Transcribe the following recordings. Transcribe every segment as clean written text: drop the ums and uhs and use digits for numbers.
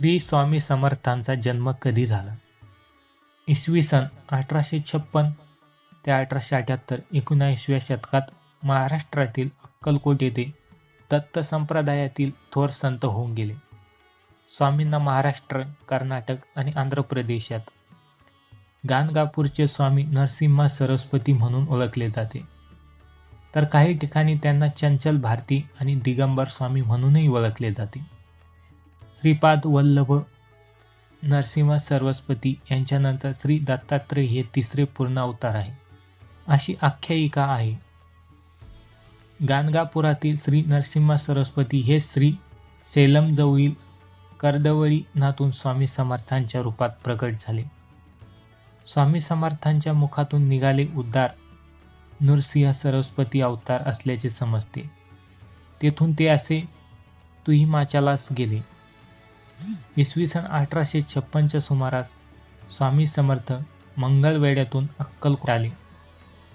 श्री स्वामी समर्थांचा जन्म कधी झाला? इसवी सन 1856 ते 1878 19व्या शतकात महाराष्ट्रातील अक्कलकोट येथे दत्त संप्रदायातील थोर संत होऊन गेले. स्वामींना महाराष्ट्र, कर्नाटक आणि आंध्र प्रदेशात गाणगापूरचे स्वामी नरसिम्हा सरस्वती म्हणून ओळखले जाते, तर काही ठिकाणी त्यांना चंचल भारती आणि दिगंबर स्वामी म्हणूनही ओळखले जाते. श्रीपाद वल्लभ नरसिम्हा सरस्वती यांच्यानंतर श्री दत्तात्रय हे तिसरे पूर्ण अवतार आहे, अशी आख्यायिका आहे. गाणगापुरातील श्री नरसिम्हा सरस्वती हे श्री सेलमजवळील कर्दवळी नाथून स्वामी समर्थांच्या रूपात प्रकट झाले. स्वामी समर्थांच्या मुखातून निघाले उद्गार नृसिंह सरस्वती अवतार असल्याचे समजते. तेथून ते असे तू हिमाचलास गेले. इसवी सन 1856च्या सुमारास स्वामी समर्थ मंगळवेढ्यातून अक्कलकोट आले.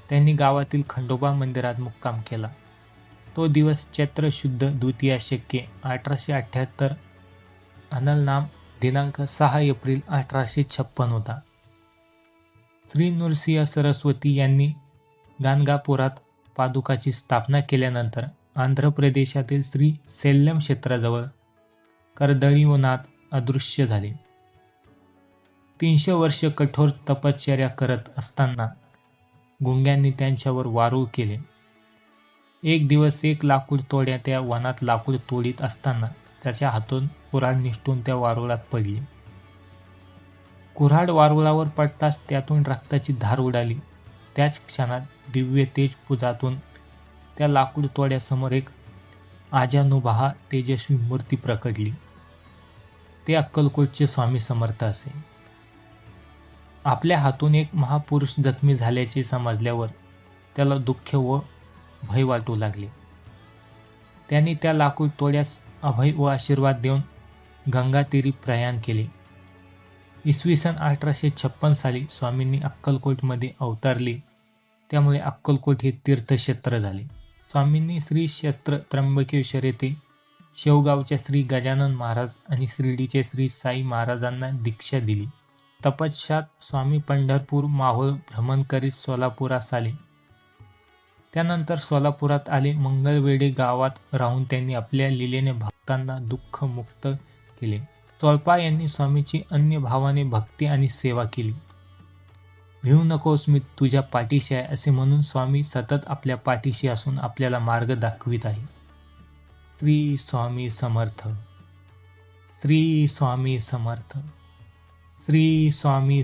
त्यांनी गावातील खंडोबा मंदिरात मुक्काम केला. तो दिवस चैत्र शुद्ध द्वितीया शके 1878 अनलनाम दिनांक 6 एप्रिल 1856 होता. श्री नृसिंह सरस्वती यांनी गाणगापुरात पादुकाची स्थापना केल्यानंतर आंध्र प्रदेशातील श्री सेल्लम क्षेत्राजवळ कर्दळीवनात अदृश्य झाले. 300 वर्ष कठोर तपश्चर्या करत असताना गुंग्यांनी त्यांच्यावर वारूळ केले. एक दिवस एक लाकूड तोड्या त्या वनात लाकूड तोडीत असताना त्याच्या हातून कुऱ्हाड निसटून त्या वारुळात पडली. कुऱ्हाड वारुळावर पडताच त्यातून रक्ताची धार उडाली. त्याच क्षणात दिव्य तेजपुंजातून त्या लाकूड तोड्यासमोर एक आजानुबाह तेजस्वी मूर्ती प्रकटली. ते अक्कलकोटचे स्वामी समर्थ असे. आपल्या हातून एक महापुरुष जखमी झाल्याचे समजल्यावर त्याला दुःख व भय वाटू लागले. त्यांनी त्या लाकूड तोड्यास अभय व आशीर्वाद देऊन गंगातीरी प्रयाण केले. इसवी सन 1856 साली स्वामींनी अक्कलकोटमध्ये अवतरले, त्यामुळे अक्कलकोट हे तीर्थक्षेत्र झाले. स्वामींनी श्री क्षेत्र त्र्यंबकेश्वर येथे शेवगावच्या श्री गजानन महाराज आणि शिर्डीचे श्री साई महाराजांना दीक्षा दिली. तपश्चात स्वामी पंढरपूर, मावळ भ्रमण करीत सोलापुरास आले. त्यानंतर सोलापुरात आले. मंगळवेढे गावात राहून त्यांनी आपल्या लीलेने भक्तांना दुःख मुक्त केले. चोळपा यांनी स्वामीची अन्य भावाने भक्ती आणि सेवा केली. भिवू नकोस, मी तुझ्या पाठीशी आहे असे म्हणून स्वामी सतत आपल्या पाठीशी असून आपल्याला मार्ग दाखवित आहे. श्री स्वामी समर्थ. श्री स्वामी समर्थ. श्री स्वामी